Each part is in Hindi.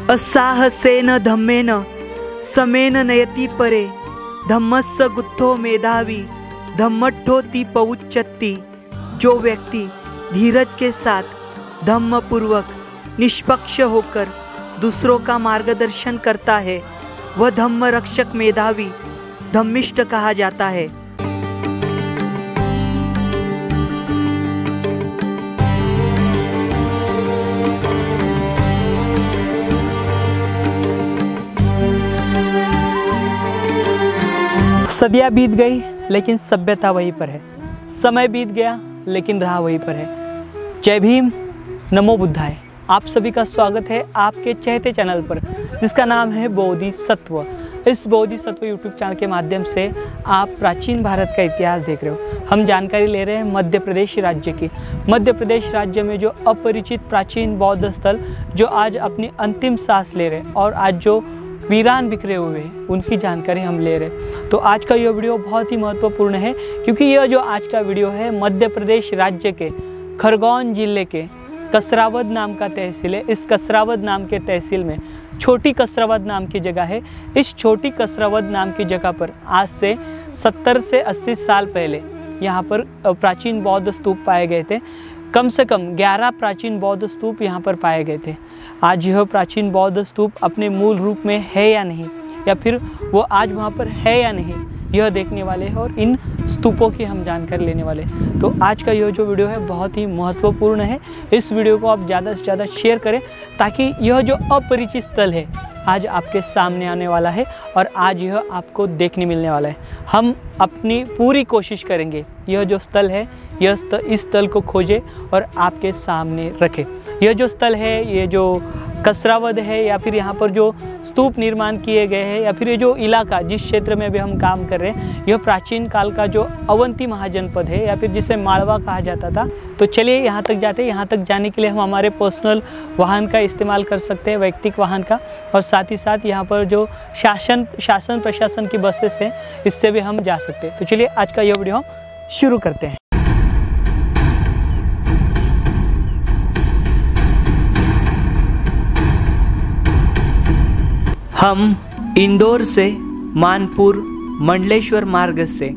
असाहसेन धम्मेन समेन नयति परे धम्मस्य गुत्थो मेधावी धम्मट्ठोति पउच्यति। जो व्यक्ति धीरज के साथ धम्म पूर्वक निष्पक्ष होकर दूसरों का मार्गदर्शन करता है वह धम्म रक्षक मेधावी धम्मिष्ठ कहा जाता है। सदियाँ बीत गई लेकिन सभ्यता वहीं पर है, समय बीत गया लेकिन राह वहीं पर है। जय भीम, नमो बुद्धाय। आप सभी का स्वागत है आपके चहेते चैनल पर जिसका नाम है बोधिसत्व। इस बोधिसत्व यूट्यूब चैनल के माध्यम से आप प्राचीन भारत का इतिहास देख रहे हो। हम जानकारी ले रहे हैं मध्य प्रदेश राज्य की। मध्य प्रदेश राज्य में जो अपरिचित प्राचीन बौद्ध स्थल जो आज अपनी अंतिम सांस ले रहे हैं और आज जो वीरान बिखरे हुए हैं उनकी जानकारी हम ले रहे हैं। तो आज का यह वीडियो बहुत ही महत्वपूर्ण है क्योंकि यह जो आज का वीडियो है मध्य प्रदेश राज्य के खरगोन जिले के कसरावद नाम का तहसील है। इस कसरावद नाम के तहसील में छोटी कसरावद नाम की जगह है। इस छोटी कसरावद नाम की जगह पर आज से 70 से 80 साल पहले यहाँ पर प्राचीन बौद्ध स्तूप पाए गए थे। कम से कम 11 प्राचीन बौद्ध स्तूप यहाँ पर पाए गए थे। आज यह प्राचीन बौद्ध स्तूप अपने मूल रूप में है या नहीं, या फिर वो आज वहाँ पर है या नहीं, यह देखने वाले हैं और इन स्तूपों की हम जानकारी लेने वाले हैं। तो आज का यह जो वीडियो है बहुत ही महत्वपूर्ण है। इस वीडियो को आप ज़्यादा से ज़्यादा शेयर करें ताकि यह जो अपरिचित स्थल है आज आपके सामने आने वाला है और आज यह आपको देखने मिलने वाला है। हम अपनी पूरी कोशिश करेंगे यह जो स्थल है इस स्थल को खोजे और आपके सामने रखे। यह जो स्थल है, ये जो कसरावद है या फिर यहाँ पर जो स्तूप निर्माण किए गए हैं या फिर ये जो इलाका जिस क्षेत्र में भी हम काम कर रहे हैं यह प्राचीन काल का जो अवंती महाजनपद है या फिर जिसे मालवा कहा जाता था। तो चलिए यहाँ तक जाते हैं। यहाँ तक जाने के लिए हम हमारे पर्सनल वाहन का इस्तेमाल कर सकते हैं, वैयक्तिक वाहन का, और साथ ही साथ यहाँ पर जो शासन प्रशासन की बसेस हैं इससे भी हम जा सकते हैं। तो चलिए आज का यह वीडियो हम शुरू करते हैं। हम इंदौर से मानपुर मंडलेश्वर मार्ग से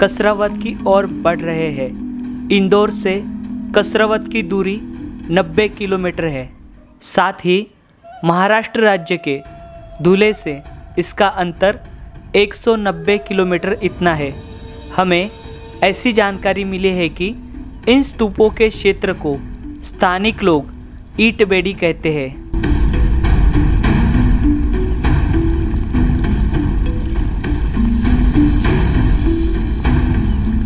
कसरावद की ओर बढ़ रहे हैं। इंदौर से कसरावद की दूरी 90 किलोमीटर है। साथ ही महाराष्ट्र राज्य के धुले से इसका अंतर 190 किलोमीटर इतना है। हमें ऐसी जानकारी मिली है कि इन स्तूपों के क्षेत्र को स्थानिक लोग ईटबेड़ी कहते हैं।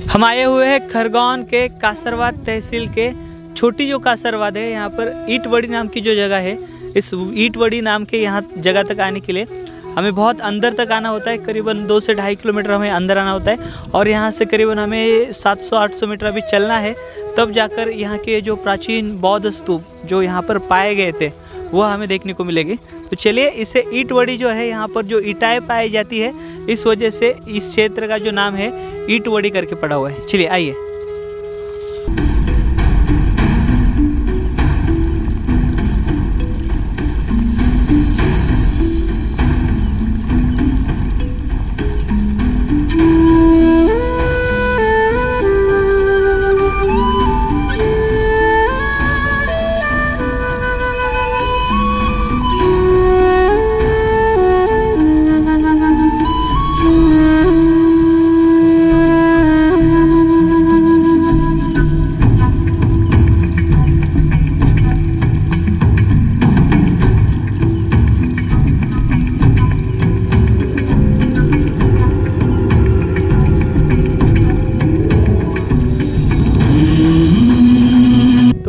हम आए हुए हैं खरगोन के कासरवाद तहसील के छोटी जो कासरवाद है, यहाँ पर ईटवड़ी नाम की जो जगह है, इस ईटवड़ी नाम के यहाँ जगह तक आने के लिए हमें बहुत अंदर तक आना होता है। करीबन 2 से 2.5 किलोमीटर हमें अंदर आना होता है और यहाँ से करीबन हमें 700-800 मीटर अभी चलना है, तब जाकर यहाँ के जो प्राचीन बौद्ध स्तूप जो यहाँ पर पाए गए थे वह हमें देखने को मिलेगी। तो चलिए, इसे ईटवड़ी जो है, यहाँ पर जो ईंटें पाई जाती है इस वजह से इस क्षेत्र का जो नाम है ईटवड़ी करके पड़ा हुआ है। चलिए आइए।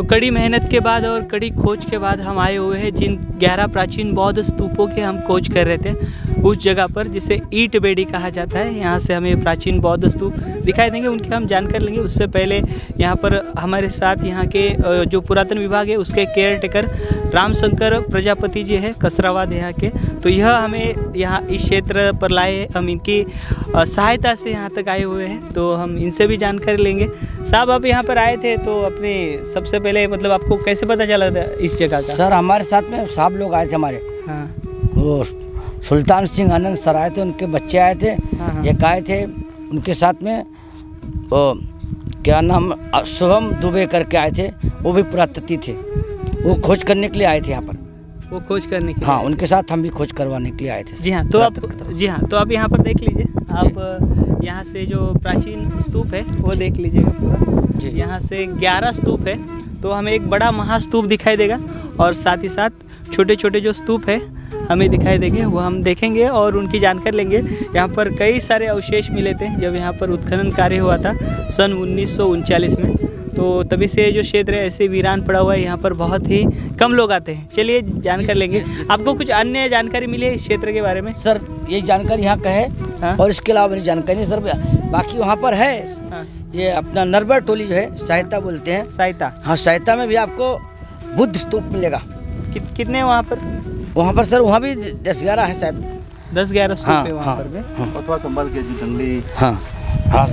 कड़ी मेहनत के बाद और कड़ी खोज के बाद हम आए हुए हैं जिन 11 प्राचीन बौद्ध स्तूपों की हम खोज कर रहे थे उस जगह पर जिसे ईटबेड़ी कहा जाता है। यहाँ से हमें प्राचीन बौद्ध स्तूप दिखाई देंगे, उनकी हम जानकारी लेंगे। उससे पहले यहाँ पर हमारे साथ यहाँ के जो पुरातन विभाग है उसके केयर टेकर रामशंकर प्रजापति जी है, कसरावाद यहाँ के। तो यह हमें यहाँ इस क्षेत्र पर लाए, हम इनकी सहायता से यहाँ तक आए हुए हैं, तो हम इनसे भी जानकारी लेंगे। साहब, आप यहाँ पर आए थे तो अपने सबसे पहले मतलब आपको कैसे पता चला था इस जगह का? सर, हमारे साथ में साहब लोग आए थे हमारे। हाँ। वो सुल्तान सिंह आनंद सर आए थे, उनके बच्चे आए थे। हाँ। एक आए थे उनके साथ में, वो क्या नाम, शुभम दुबे करके आए थे, वो भी पुरातत्व थे। वो खोज करने के लिए आए थे यहाँ पर। वो खोज करने के लिए? हाँ, उनके साथ हम भी खोज करवाने के लिए आए थे। जी हाँ, तो आप यहाँ पर देख लीजिए। आप यहाँ से जो प्राचीन स्तूप है वो देख लीजिएगा पूरा। यहाँ से 11 स्तूप है, तो हमें एक बड़ा महास्तूप दिखाई देगा और साथ ही साथ छोटे छोटे जो स्तूप है हमें दिखाई देंगे, वो हम देखेंगे और उनकी जानकारी लेंगे। यहाँ पर कई सारे अवशेष मिले थे जब यहाँ पर उत्खनन कार्य हुआ था सन 1939 में, तो तभी से जो क्षेत्र है ऐसे वीरान पड़ा हुआ है। यहाँ पर बहुत ही कम लोग आते हैं। चलिए जानकारी लेंगे। आपको कुछ अन्य जानकारी मिली है इस क्षेत्र के बारे में? सर ये जानकारी यहाँ का है। हाँ? और इसके अलावा मेरी जानकारी नहीं सर, बाकी वहाँ पर है। हाँ? ये अपना नरबर टोली जो है, सहायता बोलते हैं। सहायता? हाँ, सहायता में भी आपको बुद्ध स्तूप मिलेगा। कितने वहाँ पर? वहाँ पर सर वहाँ भी 10-11 है शायद, 10-11 स्तूप है वहाँ पर भी। अथवा संभाल के जो जंगली। हाँ हाँ,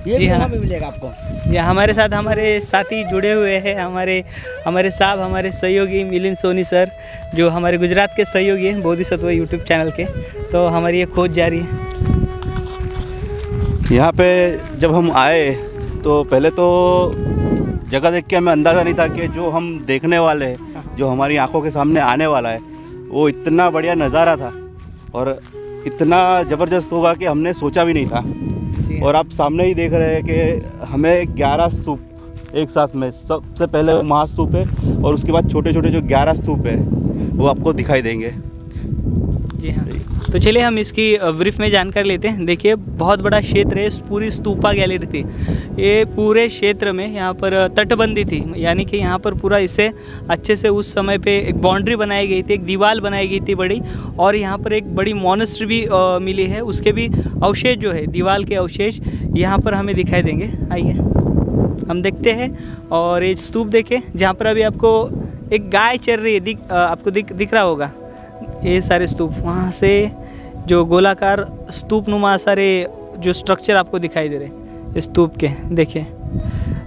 ये भी वहाँ भी मिलेगा आपको। जी, हमारे साथ हमारे साथी जुड़े हुए हैं, हमारे साहब, हमारे सहयोगी मिलिंद सोनी सर, जो हमारे गुजरात के सहयोगी हैं बोधिसत्व यूट्यूब चैनल के। तो हमारी ये खोज जारी है। यहाँ पे जब हम आए तो पहले तो जगह देख के हमें अंदाज़ा नहीं था कि जो हम देखने वाले हैं, जो हमारी आंखों के सामने आने वाला है, वो इतना बढ़िया नज़ारा था और इतना ज़बरदस्त होगा कि हमने सोचा भी नहीं था। और आप सामने ही देख रहे हैं कि हमें 11 स्तूप एक साथ में, सबसे पहले महास्तूप है और उसके बाद छोटे छोटे जो 11 स्तूप है वो आपको दिखाई देंगे। जी हाँ, तो चलिए हम इसकी ब्रीफ में जानकारी लेते हैं। देखिए बहुत बड़ा क्षेत्र है, पूरी स्तूपा गैलरी थी। ये पूरे क्षेत्र में यहाँ पर तटबंदी थी, यानी कि यहाँ पर पूरा इसे अच्छे से उस समय पे एक बाउंड्री बनाई गई थी, एक दीवार बनाई गई थी बड़ी, और यहाँ पर एक बड़ी मॉनेस्ट्री भी मिली है। उसके भी अवशेष जो है, दीवार के अवशेष यहाँ पर हमें दिखाई देंगे। आइए हम देखते हैं। और ये स्तूप देखें जहाँ पर अभी आपको एक गाय चल रही है, आपको दिख रहा होगा। ये सारे स्तूप, वहाँ से जो गोलाकार स्तूप नुमा सारे जो स्ट्रक्चर आपको दिखाई दे रहे हैं स्तूप के, देखिए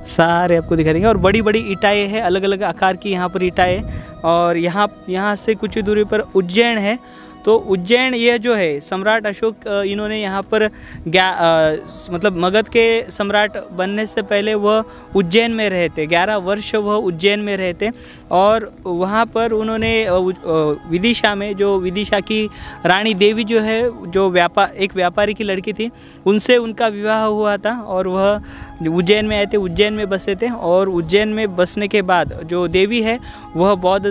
सारे आपको दिखाई देंगे। और बड़ी बड़ी ईंटें हैं, अलग अलग आकार की यहाँ पर ईंटें। और यहाँ से कुछ दूरी पर उज्जैन है। तो उज्जैन ये जो है सम्राट अशोक, इन्होंने यहाँ पर मतलब मगध के सम्राट बनने से पहले वह उज्जैन में रहे थे। 11 वर्ष वह उज्जैन में रहे थे और वहाँ पर उन्होंने विदिशा में, जो विदिशा की रानी देवी जो है, जो एक व्यापारी की लड़की थी, उनसे उनका विवाह हुआ था और वह उज्जैन में आए थे, उज्जैन में बसे थे। और उज्जैन में बसने के बाद जो देवी है वह बौद्ध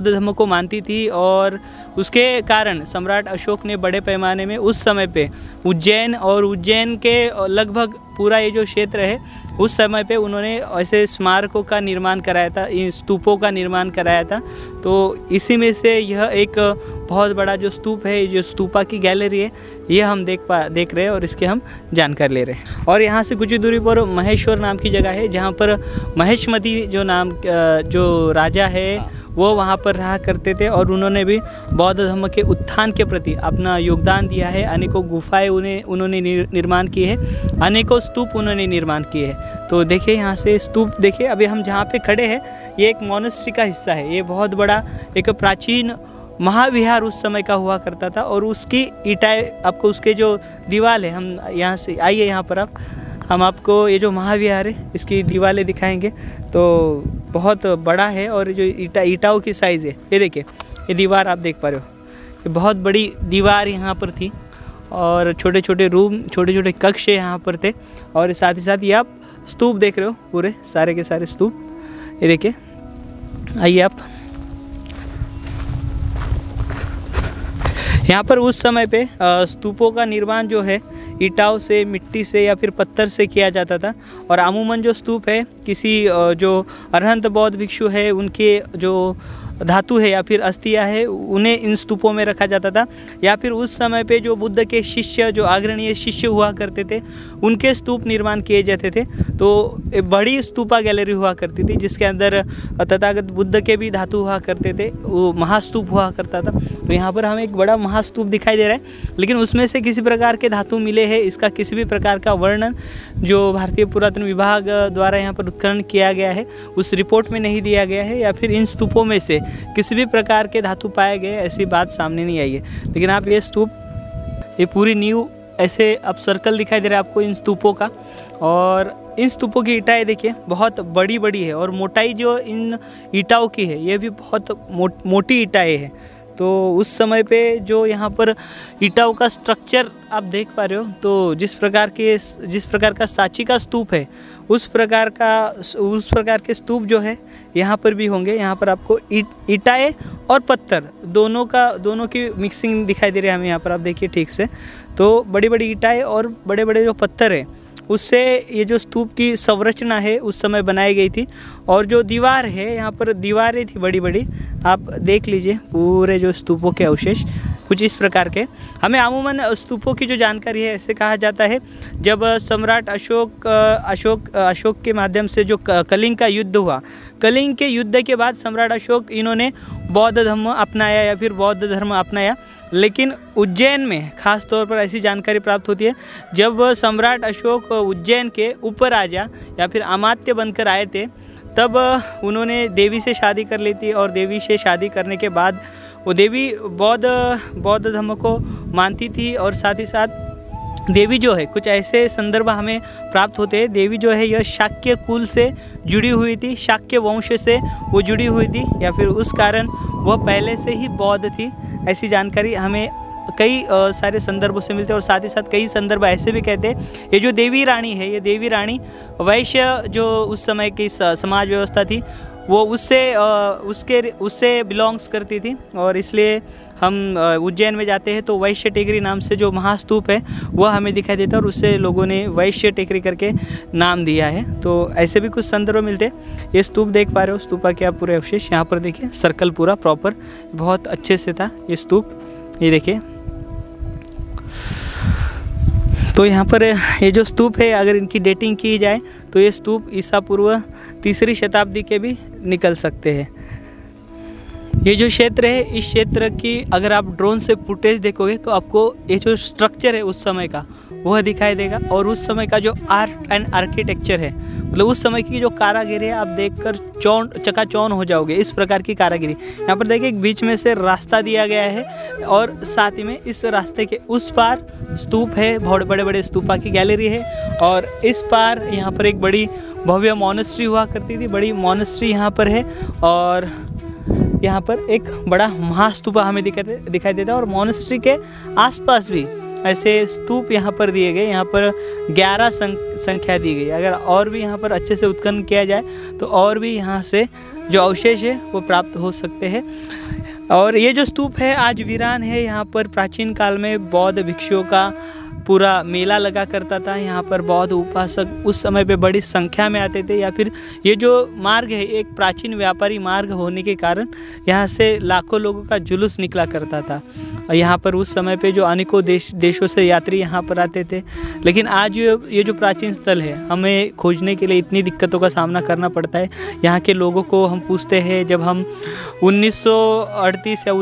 धर्म को मानती थी और उसके कारण सम्राट अशोक ने बड़े पैमाने में उस समय पे उज्जैन के लगभग पूरा ये जो क्षेत्र है, उस समय पे उन्होंने ऐसे स्मारकों का निर्माण कराया था, इन स्तूपों का निर्माण कराया था। तो इसी में से यह एक बहुत बड़ा जो स्तूप है, जो स्तूपा की गैलरी है, ये हम देख रहे हैं और इसके हम जानकारी ले रहे हैं। और यहाँ से कुछ दूरी पर महेश्वर नाम की जगह है, जहाँ पर महेशमती जो राजा है वो वहाँ पर रहा करते थे और उन्होंने भी बौद्ध धर्म के उत्थान के प्रति अपना योगदान दिया है। अनेकों गुफाएं उन्होंने निर्माण की है, अनेकों स्तूप उन्होंने निर्माण किए हैं। तो देखिए यहाँ से स्तूप देखिए, अभी हम जहाँ पे खड़े हैं ये एक मॉनेस्ट्री का हिस्सा है। ये बहुत बड़ा एक प्राचीन महाविहार उस समय का हुआ करता था और उसकी ईंटें आपको, उसके जो दीवार है, हम यहाँ से आइए, यहाँ पर हम आपको ये जो महाविहार है इसकी दीवारें दिखाएंगे। तो बहुत बड़ा है और जो ईंटों की साइज़ है, ये देखिए, ये दीवार आप देख पा रहे हो, ये बहुत बड़ी दीवार यहाँ पर थी और छोटे छोटे रूम, छोटे छोटे कक्ष यहाँ पर थे। और साथ ही साथ ये आप स्तूप देख रहे हो, पूरे सारे के सारे स्तूप, ये देखिए। आइए आप यहाँ पर उस समय पे स्तूपों का निर्माण जो है ईंटों से, मिट्टी से या फिर पत्थर से किया जाता था। और अमूमन जो स्तूप है किसी जो अरहंत बौद्ध भिक्षु है उनके जो धातु है या फिर अस्थियाँ है, उन्हें इन स्तूपों में रखा जाता था। या फिर उस समय पे जो बुद्ध के शिष्य, जो अग्रणीय शिष्य हुआ करते थे, उनके स्तूप निर्माण किए जाते थे। तो एक बड़ी स्तूपा गैलरी हुआ करती थी जिसके अंदर तथागत बुद्ध के भी धातु हुआ करते थे, वो महास्तूप हुआ करता था। तो यहाँ पर हमें एक बड़ा महास्तूप दिखाई दे रहा है, लेकिन उसमें से किसी प्रकार के धातु मिले हैं, इसका किसी भी प्रकार का वर्णन जो भारतीय पुरातन विभाग द्वारा यहाँ पर उत्खनन किया गया है उस रिपोर्ट में नहीं दिया गया है। या फिर इन स्तूपों में से किसी भी प्रकार के धातु पाए गए ऐसी बात सामने नहीं आई है। लेकिन आप ये स्तूप, ये पूरी नींव ऐसे अब सर्कल दिखाई दे रहा है आपको इन स्तूपों का, और इन स्तूपों की ईंटें देखिए बहुत बड़ी बड़ी है, और मोटाई जो इन ईंटों की है ये भी बहुत मोटी ईंटें है। तो उस समय पे जो यहाँ पर ईंटों का स्ट्रक्चर आप देख पा रहे हो, तो जिस प्रकार का सांची का स्तूप है उस प्रकार के स्तूप जो है यहाँ पर भी होंगे। यहाँ पर आपको ईंटें और पत्थर दोनों की मिक्सिंग दिखाई दे रही है हमें यहाँ पर, आप देखिए ठीक से। तो बड़ी बड़ी ईंटें और बड़े बड़े जो पत्थर है उससे ये जो स्तूप की संरचना है उस समय बनाई गई थी। और जो दीवार है यहाँ पर दीवारें थी बड़ी बड़ी, आप देख लीजिए पूरे जो स्तूपों के अवशेष कुछ इस प्रकार के। हमें अमूमन स्तूपों की जो जानकारी है ऐसे कहा जाता है, जब सम्राट अशोक के माध्यम से जो कलिंग का युद्ध हुआ, कलिंग के युद्ध के बाद सम्राट अशोक इन्होंने बौद्ध धर्म अपनाया या फिर बौद्ध धर्म अपनाया। लेकिन उज्जैन में खास तौर पर ऐसी जानकारी प्राप्त होती है, जब सम्राट अशोक उज्जैन के उपराजा या फिर अमात्य बनकर आए थे, तब उन्होंने देवी से शादी कर ली थी। और देवी से शादी करने के बाद वो देवी बौद्ध धर्म को मानती थी। और साथ ही साथ देवी जो है, कुछ ऐसे संदर्भ हमें प्राप्त होते हैं, देवी जो है यह शाक्य कुल से जुड़ी हुई थी, शाक्य वंश से वो जुड़ी हुई थी, या फिर उस कारण वह पहले से ही बौद्ध थी। ऐसी जानकारी हमें कई सारे संदर्भों से मिलते हैं। और साथ ही साथ कई संदर्भ ऐसे भी कहते हैं, ये जो देवी रानी है, ये देवी रानी वैश्य जो उस समय की समाज व्यवस्था थी वो उससे बिलोंग्स करती थी। और इसलिए हम उज्जैन में जाते हैं तो वैश्य टेकरी नाम से जो महास्तूप है वह हमें दिखाई देता है, और उससे लोगों ने वैश्य टेकरी करके नाम दिया है। तो ऐसे भी कुछ संदर्भ मिलते हैं। ये स्तूप देख पा रहे हो, स्तूपा के आप पूरे अवशेष यहाँ पर देखिए, सर्कल पूरा प्रॉपर बहुत अच्छे से था ये स्तूप, ये देखिए। तो यहाँ पर ये जो स्तूप है, अगर इनकी डेटिंग की जाए तो ये स्तूप ईसा पूर्व 3री शताब्दी के भी निकल सकते हैं। ये जो क्षेत्र है, इस क्षेत्र की अगर आप ड्रोन से फुटेज देखोगे तो आपको ये जो स्ट्रक्चर है उस समय का वह दिखाई देगा। और उस समय का जो आर्ट एंड आर्किटेक्चर है, मतलब उस समय की जो कारागिरी है, आप देखकर चकाचौंध हो जाओगे। इस प्रकार की कारागिरी यहाँ पर देखिए, एक बीच में से रास्ता दिया गया है, और साथ ही में इस रास्ते के उस पार स्तूप है, बहुत बड़े बड़े स्तूपा की गैलरी है। और इस पार यहाँ पर एक बड़ी भव्य मॉनेस्ट्री हुआ करती थी, बड़ी मॉनेस्ट्री यहाँ पर है। और यहाँ पर एक बड़ा महास्तूपा हमें दिखाई देता है। और मॉनेस्ट्री के आसपास भी ऐसे स्तूप यहाँ पर दिए गए, यहाँ पर 11 संख्या दी गई। अगर और भी यहाँ पर अच्छे से उत्खनन किया जाए तो और भी यहाँ से जो अवशेष है वो प्राप्त हो सकते हैं। और ये जो स्तूप है आज वीरान है। यहाँ पर प्राचीन काल में बौद्ध भिक्षुओं का पूरा मेला लगा करता था। यहाँ पर बौद्ध उपासक उस समय पे बड़ी संख्या में आते थे, या फिर ये जो मार्ग है एक प्राचीन व्यापारी मार्ग होने के कारण यहाँ से लाखों लोगों का जुलूस निकला करता था। और यहाँ पर उस समय पे जो अनेकों देशों से यात्री यहाँ पर आते थे। लेकिन आज ये जो प्राचीन स्थल है, हमें खोजने के लिए इतनी दिक्कतों का सामना करना पड़ता है। यहाँ के लोगों को हम पूछते हैं, जब हम 1938 या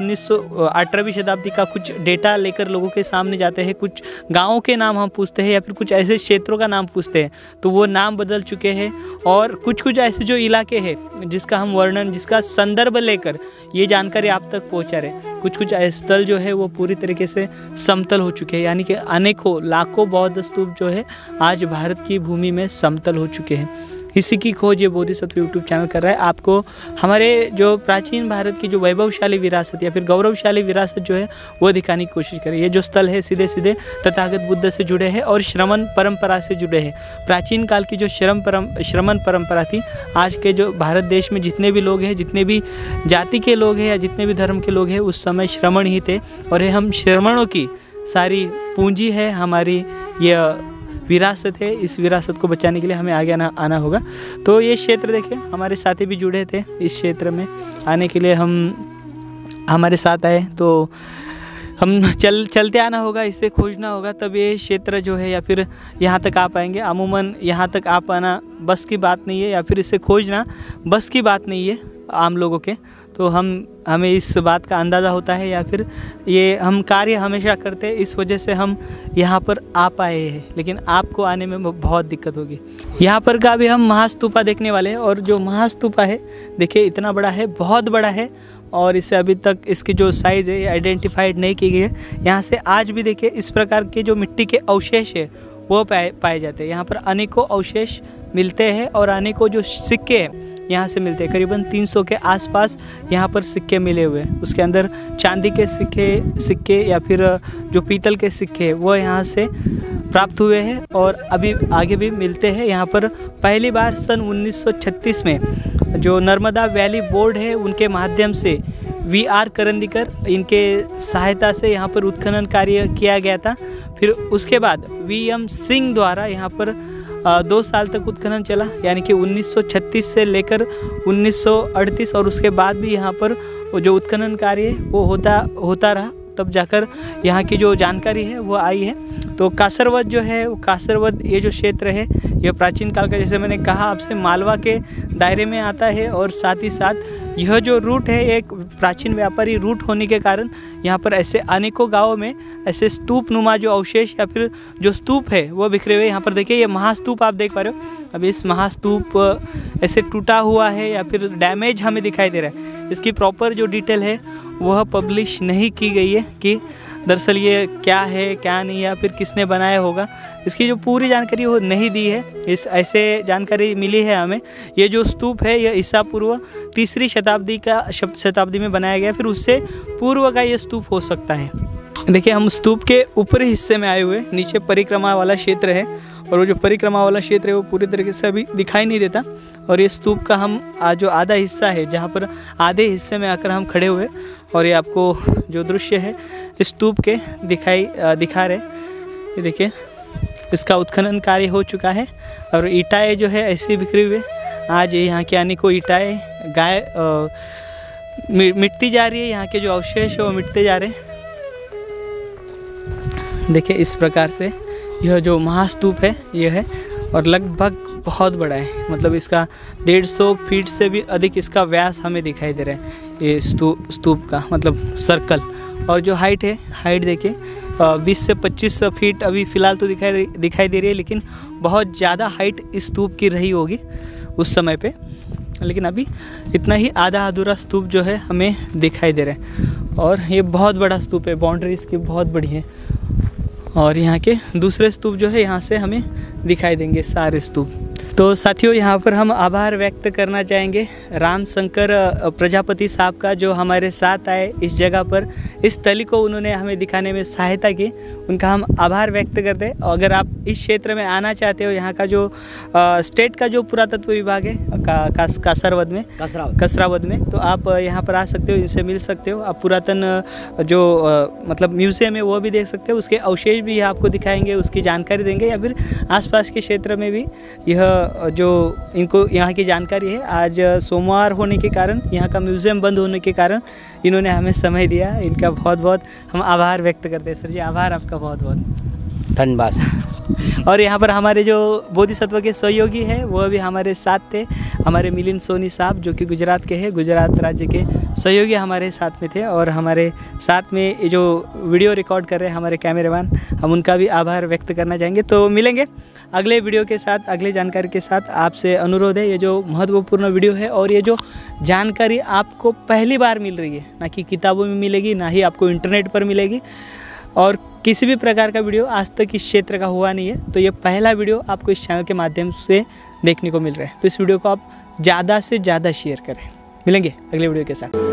18वीं शताब्दी का कुछ डेटा लेकर लोगों के सामने जाते हैं, कुछ गाँवों के नाम हम पूछते हैं या फिर कुछ ऐसे क्षेत्रों का नाम पूछते हैं, तो वो नाम बदल चुके हैं। और कुछ ऐसे जो इलाके हैं जिसका हम वर्णन, जिसका संदर्भ लेकर ये जानकारी आप तक पहुँचा रहे, कुछ ऐसे स्थल जो है वो पूरी तरीके से समतल हो चुके हैं। यानी कि अनेकों लाखों बौद्ध स्तूप जो है आज भारत की भूमि में समतल हो चुके हैं। इसी की खोज ये बोधिसत्व यूट्यूब चैनल कर रहा है, आपको हमारे जो प्राचीन भारत की जो वैभवशाली विरासत या फिर गौरवशाली विरासत जो है वो दिखाने की कोशिश करें। ये जो स्थल है सीधे सीधे तथागत बुद्ध से जुड़े हैं और श्रमण परंपरा से जुड़े हैं। प्राचीन काल की जो श्रमण परंपरा थी, आज के जो भारत देश में जितने भी लोग हैं, जितने भी जाति के लोग हैं या जितने भी धर्म के लोग हैं, उस समय श्रमण ही थे। और ये हम श्रमणों की सारी पूंजी है, हमारी यह विरासत है। इस विरासत को बचाने के लिए हमें आगे आना होगा। तो ये क्षेत्र देखिए, हमारे साथी भी जुड़े थे इस क्षेत्र में आने के लिए, हम हमारे साथ आए तो हम चलते आना होगा, इसे खोजना होगा, तब ये क्षेत्र जो है या फिर यहाँ तक आ पाएंगे। अमूमन यहाँ तक आ पाना बस की बात नहीं है, या फिर इसे खोजना बस की बात नहीं है आम लोगों के। तो हमें इस बात का अंदाज़ा होता है, या फिर ये हम कार्य हमेशा करते हैं, इस वजह से हम यहाँ पर आ पाए हैं। लेकिन आपको आने में बहुत दिक्कत होगी। यहाँ पर का भी हम महास्तूपा देखने वाले हैं। और जो महास्तूपा है देखिए, इतना बड़ा है, बहुत बड़ा है, और इसे अभी तक इसकी जो साइज़ है ये आइडेंटिफाइड नहीं की गई है। यहाँ से आज भी देखिए इस प्रकार के जो मिट्टी के अवशेष है वो पाए जाते हैं। यहाँ पर अनेकों अवशेष मिलते हैं और अनेकों जो सिक्के हैं यहाँ से मिलते हैं। करीबन 300 के आसपास यहाँ पर सिक्के मिले हुए हैं। उसके अंदर चांदी के सिक्के या फिर जो पीतल के सिक्के वो यहाँ से प्राप्त हुए हैं और अभी आगे भी मिलते हैं। यहाँ पर पहली बार सन 1936 में जो नर्मदा वैली बोर्ड है उनके माध्यम से VR करंदीकर इनके सहायता से यहाँ पर उत्खनन कार्य किया गया था। फिर उसके बाद VM सिंह द्वारा यहाँ पर 2 साल तक उत्खनन चला, यानी कि 1936 से लेकर 1938 और उसके बाद भी यहाँ पर जो उत्खनन कार्य वो होता रहा। तब जाकर यहाँ की जो जानकारी है वो आई है। तो कासरवद जो है वो कासरवद ये जो क्षेत्र है यह प्राचीन काल का, जैसे मैंने कहा आपसे, मालवा के दायरे में आता है और साथ ही साथ यह जो रूट है एक प्राचीन व्यापारी रूट होने के कारण यहाँ पर ऐसे अनेकों गांवों में ऐसे स्तूप नुमा जो अवशेष या फिर जो स्तूप है वो बिखरे हुए। यहाँ पर देखिए ये महास्तूप आप देख पा रहे हो। अब इस महास्तूप ऐसे टूटा हुआ है या फिर डैमेज हमें दिखाई दे रहा है। इसकी प्रॉपर जो डिटेल है वह पब्लिश नहीं की गई है कि दरअसल ये क्या है क्या नहीं या फिर किसने बनाया होगा। इसकी जो पूरी जानकारी वो नहीं दी है। इस ऐसे जानकारी मिली है हमें। ये जो स्तूप है यह ईसा पूर्व 3री शताब्दी में बनाया गया, फिर उससे पूर्व का ये स्तूप हो सकता है। देखिए हम स्तूप के ऊपरी हिस्से में आए हुए, नीचे परिक्रमा वाला क्षेत्र है और वो जो परिक्रमा वाला क्षेत्र है वो पूरी तरीके से अभी दिखाई नहीं देता। और ये स्तूप का हम जो आधा हिस्सा है जहाँ पर आधे हिस्से में आकर हम खड़े हुए और ये आपको जो दृश्य है स्तूप के दिखा रहे। ये देखिए इसका उत्खनन कार्य हो चुका है और ईंटें जो है ऐसे बिखरी हुए। आज यहाँ के आने को ईंटें मिटती जा रही है, यहाँ के जो अवशेष है वो मिटते जा रहे हैं। देखिए इस प्रकार से यह जो महास्तूप है यह है और लगभग बहुत बड़ा है, मतलब इसका 150 फीट से भी अधिक इसका व्यास हमें दिखाई दे रहा है। ये स्तूप का मतलब सर्कल। और जो हाइट है, हाइट देखिए 20 से 25 फीट अभी फ़िलहाल तो दिखाई दे रही है, लेकिन बहुत ज़्यादा हाइट इस स्तूप की रही होगी उस समय पे। लेकिन अभी इतना ही आधा अधूरा स्तूप जो है हमें दिखाई दे रहा है। और ये बहुत बड़ा स्तूप है, बाउंड्री इसकी बहुत बड़ी है। और यहाँ के दूसरे स्तूप जो है यहाँ से हमें दिखाई देंगे सारे स्तूप। तो साथियों यहाँ पर हम आभार व्यक्त करना चाहेंगे राम शंकर प्रजापति साहब का, जो हमारे साथ आए इस जगह पर, इस स्थली को उन्होंने हमें दिखाने में सहायता की। उनका हम आभार व्यक्त करते हैं। अगर आप इस क्षेत्र में आना चाहते हो, यहाँ का जो स्टेट का जो पुरातत्व विभाग है कसरावद में, तो आप यहाँ पर आ सकते हो, इनसे मिल सकते हो। आप पुरातन जो मतलब म्यूज़ियम है वो भी देख सकते हो, उसके अवशेष भी आपको दिखाएंगे, उसकी जानकारी देंगे, या फिर आसपास के क्षेत्र में भी यह जो इनको यहाँ की जानकारी है। आज सोमवार होने के कारण, यहाँ का म्यूज़ियम बंद होने के कारण इन्होंने हमें समय दिया। इनका बहुत बहुत हम आभार व्यक्त करते हैं। सर जी आभार आपका बहुत बहुत धन्यवाद। और यहाँ पर हमारे जो बोधिसत्व के सहयोगी हैं वो भी हमारे साथ थे, हमारे मिलिंद सोनी साहब जो कि गुजरात के हैं, गुजरात राज्य के सहयोगी हमारे साथ में थे। और हमारे साथ में ये जो वीडियो रिकॉर्ड कर रहे हैं हमारे कैमरामैन, हम उनका भी आभार व्यक्त करना चाहेंगे। तो मिलेंगे अगले वीडियो के साथ, अगले जानकारी के साथ। आपसे अनुरोध है, ये जो महत्वपूर्ण वीडियो है और ये जो जानकारी आपको पहली बार मिल रही है, ना कि किताबों में मिलेगी, ना ही आपको इंटरनेट पर मिलेगी, और किसी भी प्रकार का वीडियो आज तक इस क्षेत्र का हुआ नहीं है, तो ये पहला वीडियो आपको इस चैनल के माध्यम से देखने को मिल रहा है। तो इस वीडियो को आप ज़्यादा से ज़्यादा शेयर करें। मिलेंगे अगले वीडियो के साथ।